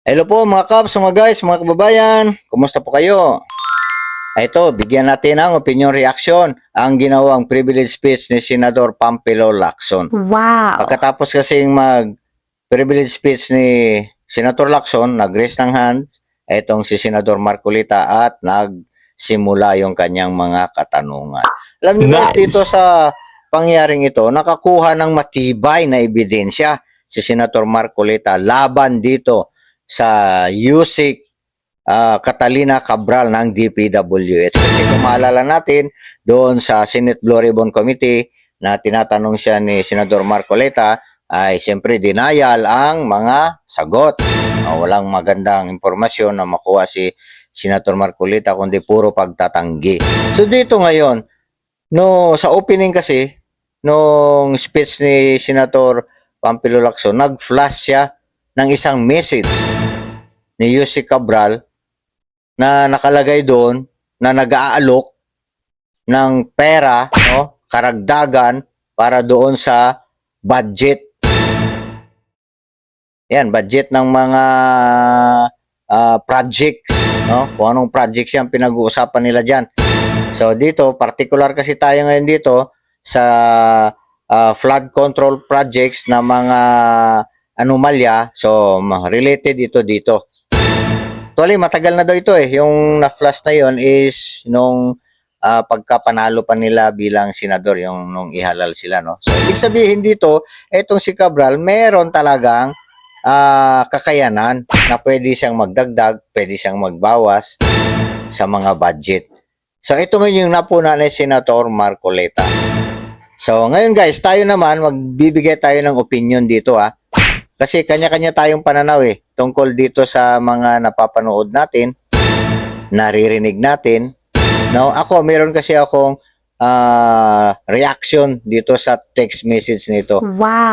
Hello po mga kaps, mga guys, mga kababayan. Kumusta po kayo? Ito, bigyan natin ng opinion reaction ang ginawang privilege speech ni Senador Pampilo Lacson. Wow! Pagkatapos kasing mag-privilege speech ni Senator Lacson, nag-raise ng hands itong si Senador Marcolita at nagsimula yung kanyang mga katanungan. Alam niyo guys, dito sa pangyaring ito, nakakuha ng matibay na ebidensya si Senator Marcolita laban dito sa Yusek Catalina Cabral ng DPWH. Kasi kung maalala natin, doon sa Senate Blue Ribbon Committee na tinatanong siya ni Senador Marcoleta, ay siyempre denial ang mga sagot. Walang magandang impormasyon na makuha si Senator Marcoleta kundi puro pagtatanggi. So dito ngayon, sa opening kasi, nung speech ni Senator Pampilo Lacson, nag-flash siya ng isang message ni Yusek Cabral na nakalagay doon na nag-aalok ng pera, karagdagan para doon sa budget. Yan, budget ng mga projects, kung anong projects yan pinag-uusapan nila dyan. So dito, particular kasi tayo ngayon dito sa flood control projects na mga anomalya, so related ito dito. Actually, matagal na daw ito yung na-flash na yon is nung pagkapanalo pa nila bilang senador, yung nung ihalal sila, no? So, ibig sabihin dito, etong si Cabral, meron talagang kakayanan na pwede siyang magdagdag, pwede siyang magbawas sa mga budget. So, ito ngayon yung napuna ni Senator Marcoleta. So, ngayon guys, tayo naman, magbibigay tayo ng opinion dito, kasi kanya-kanya tayong pananaw tungkol dito sa mga napapanood natin, naririnig natin. No, meron kasi akong reaction dito sa text message nito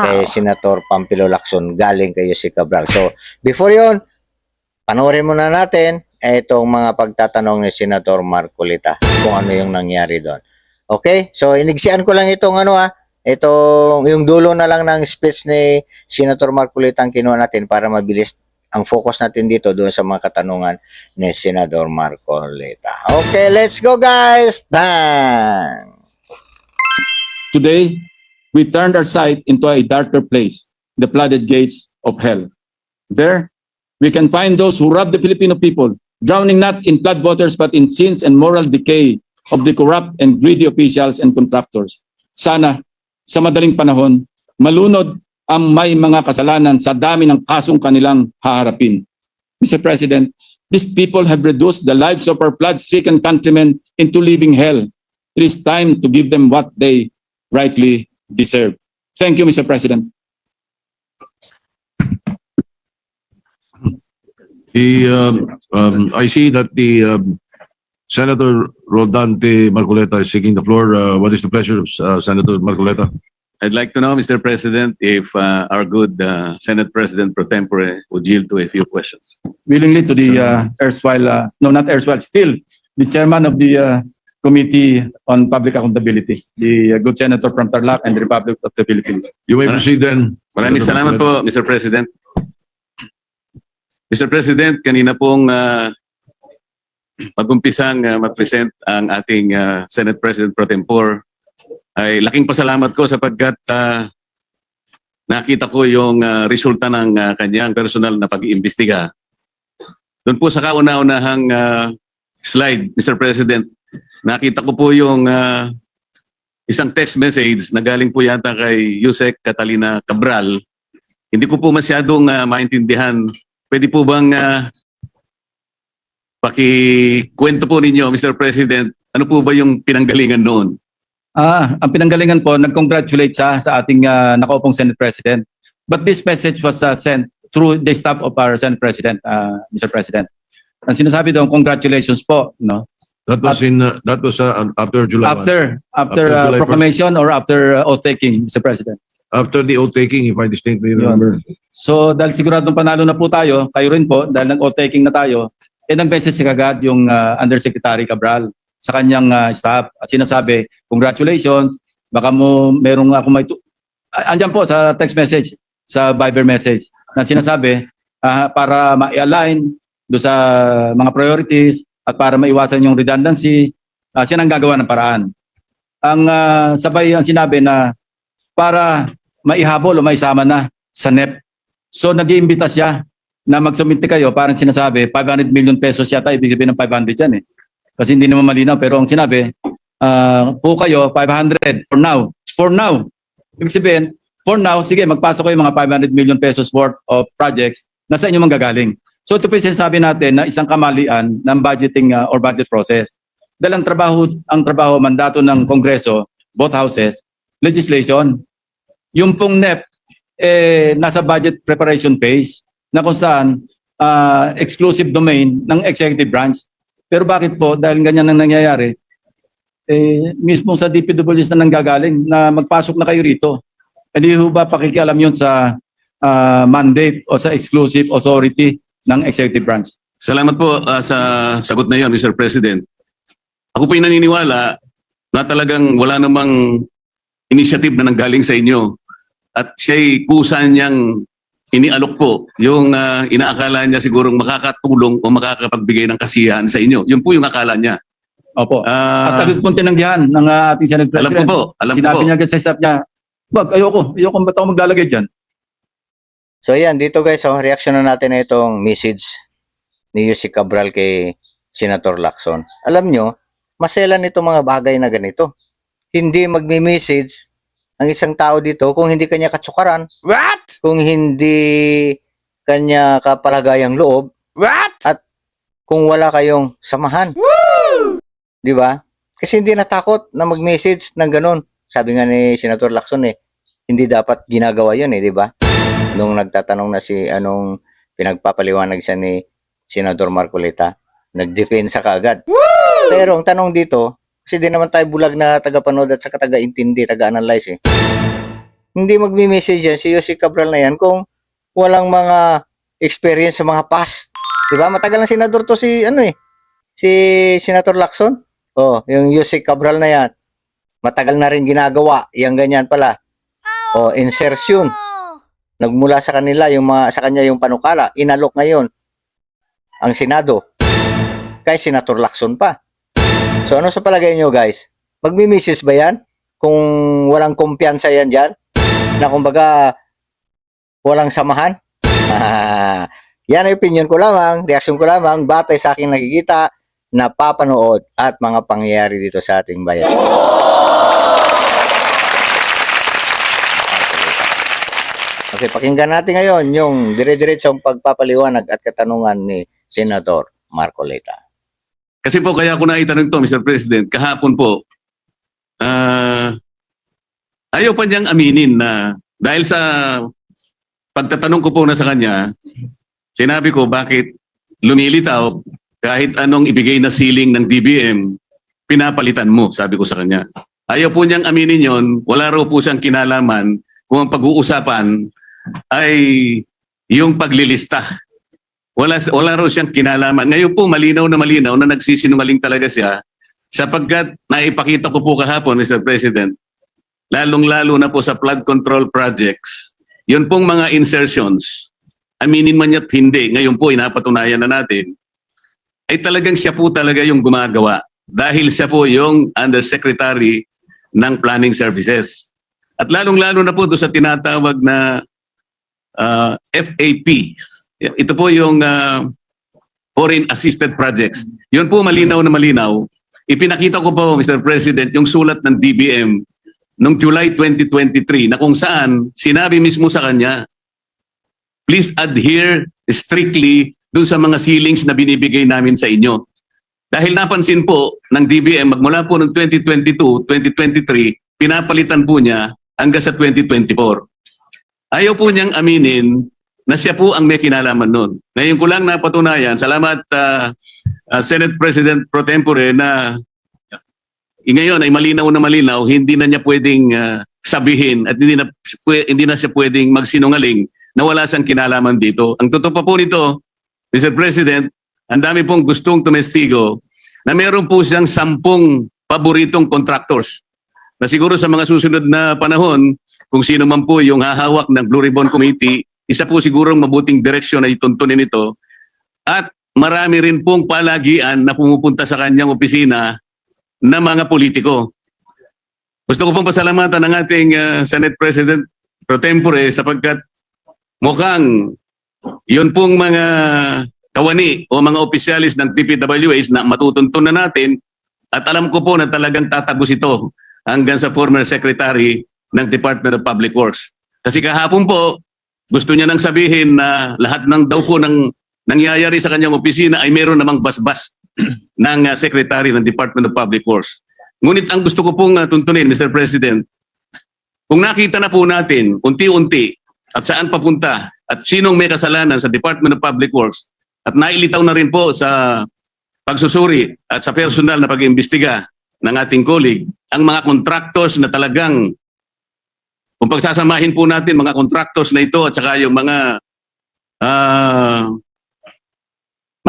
kay Senator Pampilo Lacson galing kay Yusek Cabral. So, before yon, panoorin muna natin itong mga pagtatanong ni Senator Marcolita kung ano yung nangyari doon. Okay? So, inigsian ko lang itong itong yung dulo na lang ng speech ni Senator Marcolita ang kinuha natin para mabilis ang focus natin dito doon sa mga katanungan ni Senador Marcolita. Okay, let's go guys! Bang! Today, we turned our sight into a darker place, the flooded gates of hell. There, we can find those who rob the Filipino people, drowning not in flood waters but in sins and moral decay of the corrupt and greedy officials and contractors. Sana, sa madaling panahon, malunod ang may mga kasalanan sa dami ng kasong kanilang haharapin. Mr. President, these people have reduced the lives of our flood-stricken countrymen into living hell. It is time to give them what they rightly deserve. Thank you, Mr. President. I see that the Senator Rodante Marcoleta is seeking the floor. What is the pleasure of Senator Marcoleta? I'd like to know, Mr. President, if our good Senate President pro tempore would yield to a few questions. Willingly to the still the chairman of the Committee on Public Accountability, the good senator from Tarlac and the Republic of the Philippines. You may proceed then. Maraming salamat po, Mr. President. Mr. President, kanina pong pag-umpisang mag-present ang ating Senate President pro tempore, ay laking pasalamat ko sapagkat nakita ko yung resulta ng kanyang personal na pag-iimbestiga. Doon po sa kauna-unahang slide, Mr. President, nakita ko po yung isang text message na galing po yata kay Yusek Catalina Cabral. Hindi ko po masyadong maintindihan. Pwede po bang pakikwento po ninyo, Mr. President, ano po ba yung pinanggalingan noon? Ang pinanggalingan po, nag-congratulate siya sa ating nakaupong Senate President. But this message was sent through the staff of our Senate President, Mr. President. Ang sinasabi doon, congratulations po, no? That was after July 1. After July 1st. proclamation or after oath-taking, Mr. President. After the oath-taking, if I distinctly remember. So dahil siguradong panalo na po tayo, kayo rin po, dahil nag-oath-taking na tayo, nag-message si kagad yung Undersecretary Cabral sa kanyang staff at sinasabi, congratulations, baka merong ako andyan po sa text message, sa Viber message, na sinasabi, para ma-align do sa mga priorities at para maiwasan yung redundancy, siya nang gagawa ng paraan. Ang sabay ang sinabi na para maihabol o maisama na sa NEP. So nag-iimbita siya na magsumite kayo, parang sinasabi 500 million pesos yata, ibig sabihin ng 500 yan eh. Kasi hindi naman malinaw, pero ang sinabi, po kayo 500 for now. For now. Ibig sabihin, for now, sige, magpasok kayo mga 500 million pesos worth of projects na sa inyo manggagaling. So ito po yung sinasabi natin na isang kamalian ng budgeting or budget process. Dahil ang trabaho, mandato ng Kongreso, both houses, legislation. Yung pong NEP, nasa budget preparation phase na kung saan exclusive domain ng executive branch. Pero bakit po, dahil ganyan ang nangyayari, mismo sa DPWs na nanggagaling na magpasok na kayo rito. Hindi ho ba pakikialam yun sa mandate o sa exclusive authority ng executive branch? Salamat po sa sagot na yon, Mr. President. Ako po yung naniniwala na talagang wala namang initiative na nanggaling sa inyo at siya'y kusa niyang inialok po yung inaakala niya sigurong makakatulong o makakapagbigay ng kasiyahan sa inyo. Yun po yung akala niya. Opo. At agad pong tinanggihan ng ating Senate President. Alam ko po. Sinabi niya agad sa staff niya, wag, ayoko ba't ako maglalagay dyan? So yan, dito guys, reaction na natin na itong message ni Yusek Cabral kay Senator Lacson. Alam nyo, maselan itong mga bagay na ganito. Hindi magme-message ang isang tao dito kung hindi kanya katsukaran. What? Kung hindi kanya kapalagayang loob. What? At kung wala kayong samahan. Woo! Di ba? Kasi hindi natakot na mag-message ng ganun. Sabi nga ni Senator Lacson hindi dapat ginagawa yun di ba? Nung nagtatanong na anong pinagpapaliwanag siya ni Senador Marcoleta, nagdepensa ka agad. Woo! Pero ang tanong dito, kasi di naman tayo bulag na tagapanood at saka taga-intindi, taga-analyze Hindi magme-message yan si Yusek Cabral na yan kung walang mga experience sa mga past. Diba? Matagal na senador to si Senator Lacson. Yung Yusek Cabral na yan. Matagal na rin ginagawa. Yang ganyan pala. Insertion. Nagmula sa kanila sa kanya yung panukala. Inalok ngayon ang Senado. Kay Senator Lacson pa. So ano sa palagay nyo guys? Magmi-message ba yan? Kung walang kumpiyansa yan dyan? Na kumbaga walang samahan? Yan ay opinion ko lamang, reaksyon ko lamang, batay sa aking nakikita, napapanood at mga pangyayari dito sa ating bayan. Okay, pakinggan natin ngayon yung dire-diretsong pagpapaliwanag at katanungan ni Senador Marcoleta. Kasi po kaya ako naitanong to, Mr. President, kahapon po, ayaw pa niyang aminin na dahil sa pagtatanong ko po na sa kanya, sinabi ko bakit lumilitaw kahit anong ibigay na ceiling ng DBM, pinapalitan mo, sabi ko sa kanya. Ayaw po niyang aminin yon, wala raw po siyang kinalaman kung ang pag-uusapan ay yung paglilista. Wala raw siyang kinalaman. Ngayon po malinaw na nagsisinungaling talaga siya sapagkat naipakita ko po kahapon, Mr. President, lalong-lalo na po sa flood control projects, yun pong mga insertions, aminin man niya't hindi, ngayon po inapatunayan na natin, ay talagang siya po talaga yung gumagawa dahil siya po yung Undersecretary ng Planning Services. At lalong-lalo na po doon sa tinatawag na FAPs. Ito po yung Foreign Assisted Projects. Yun po malinaw na malinaw. Ipinakita ko po, Mr. President, yung sulat ng DBM noong July 2023 na kung saan sinabi mismo sa kanya, please adhere strictly dun sa mga ceilings na binibigay namin sa inyo. Dahil napansin po ng DBM, magmula po noong 2022, 2023, pinapalitan po niya hanggang sa 2024. Ayaw po niyang aminin na siya po ang may kinalaman nun. Ngayon ko lang napatunayan, salamat Senate President Pro Tempore na ngayon ay malinaw na malinaw, hindi na niya pwedeng sabihin at hindi na siya pwedeng magsinungaling na wala siyang kinalaman dito. Ang totoo pa po nito, Mr. President, ang dami pong gustong tumestigo na meron po siyang 10 paboritong contractors na siguro sa mga susunod na panahon, kung sino man po yung hahawak ng Blue Ribbon Committee isa po sigurong mabuting direksyon na ituntunin ito. At marami rin pong palagian na pumupunta sa kanyang opisina na mga politiko. Gusto ko pong pasalamatan ng ating Senate President pro tempore sapagkat mukhang yun pong mga kawani o mga opisyalis ng TPWH na matutuntun na natin at alam ko po na talagang tatagos ito hanggang sa former secretary ng Department of Public Works. Kasi kahapon po, gusto niya nang sabihin na lahat ng daw po ng nangyayari sa kanyang opisina ay meron namang basbas ng secretary ng Department of Public Works. Ngunit ang gusto ko pong tuntunin, Mr. President, kung nakita na po natin unti-unti at saan papunta at sinong may kasalanan sa Department of Public Works at nailitaw na rin po sa pagsusuri at sa personal na pag-iimbestiga ng ating colleague, ang mga contractors na talagang, kung pagsasamahin po natin mga contractors na ito at saka yung mga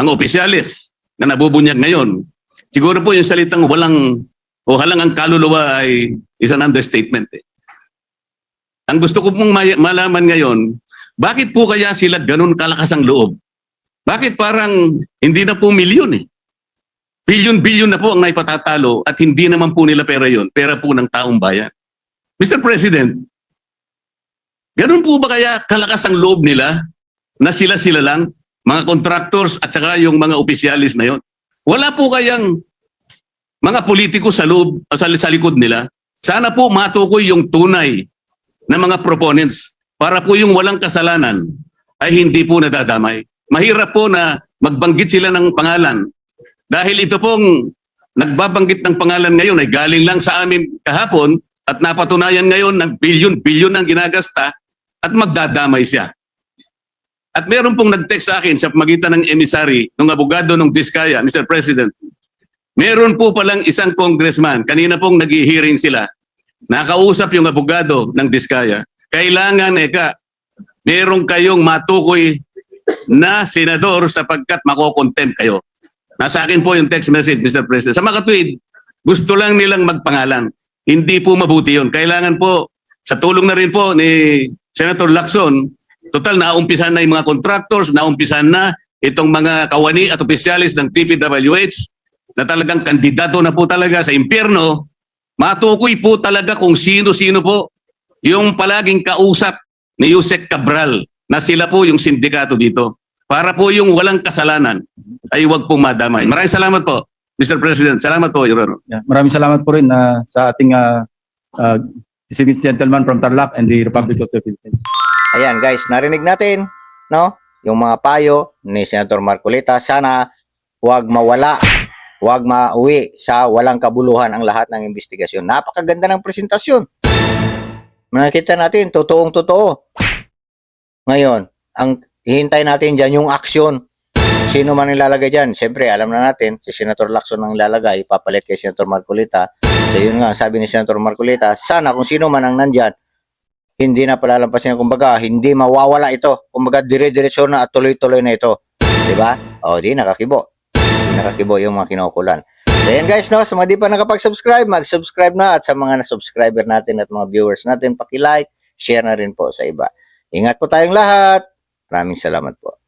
opisyalis na nabubunyag ngayon, siguro po yung salitang walang o halang ang kaluluwa ay is an understatement. Ang gusto ko pong malaman ngayon, bakit po kaya sila ganun kalakas ang loob? Bakit parang hindi na po milyon eh? Bilyon-bilyon na po ang naipatatalo at hindi naman po nila pera yon, pera po ng taong bayan. Mr. President, ganun po ba kaya kalakas ang loob nila na sila-sila lang, mga contractors at saka yung mga opisyalis na yon? Wala po kayang mga politiko sa loob, sa likod nila? Sana po matukoy yung tunay na mga proponents para po yung walang kasalanan ay hindi po nadadamay. Mahirap po na magbanggit sila ng pangalan. Dahil ito pong nagbabanggit ng pangalan ngayon ay galing lang sa amin kahapon at napatunayan ngayon ng bilyon-bilyon ang ginagasta at magdadamay siya. At meron pong nag-text sa akin sa pamagitan ng emissary ng abogado ng Diskaya, Mr. President. Meron po palang isang congressman, kanina pong nag-hearing sila, nakausap yung abogado ng Diskaya. Kailangan, meron kayong matukoy na senador sapagkat makokontempt kayo. Nasa akin po yung text message, Mr. President. Sa mga tweet, gusto lang nilang magpangalan. Hindi po mabuti yun. Kailangan po, sa tulong na rin po ni Senator Lacson, total naumpisan na yung mga contractors, naumpisan na itong mga kawani at opisyalis ng TPWH na talagang kandidato na po talaga sa impyerno, matukoy po talaga kung sino-sino po yung palaging kausap ni Yusek Cabral na sila po yung sindikato dito. Para po yung walang kasalanan ay huwag pong madamay. Maraming salamat po, Mr. President. Salamat po, Your Honor. Yeah, maraming salamat po rin sa ating distinguished gentleman from Tarlac and the Republic of the Philippines. Ayan guys, narinig natin, no? Yung mga payo ni Senator Marcolita. Sana huwag mawala, huwag mauwi sa walang kabuluhan ang lahat ng investigasyon. Napakaganda ng presentasyon. Nakita natin, totoong-totoo. Ngayon, ang hihintay natin dyan yung aksyon. Sino man nilalagay dyan? Siyempre, alam na natin, si Senator Lacson ang lalagay, papalit kay Senator Marcolita. So yun nga, sabi ni Senator Marcolita, sana kung sino man ang nandyan, hindi na palalampasin, kumbaga, hindi mawawala ito. Kumbaga, dire-diretso na at tuloy-tuloy na ito. Diba? O, di nakakibo. Di nakakibo yung mga kinukulan. So yan guys, no? Sa mga di pa nakapag-subscribe, mag-subscribe na. At sa mga na-subscriber natin at mga viewers natin, paki-like, share na rin po sa iba. Ingat po tayong lahat. Maraming salamat po.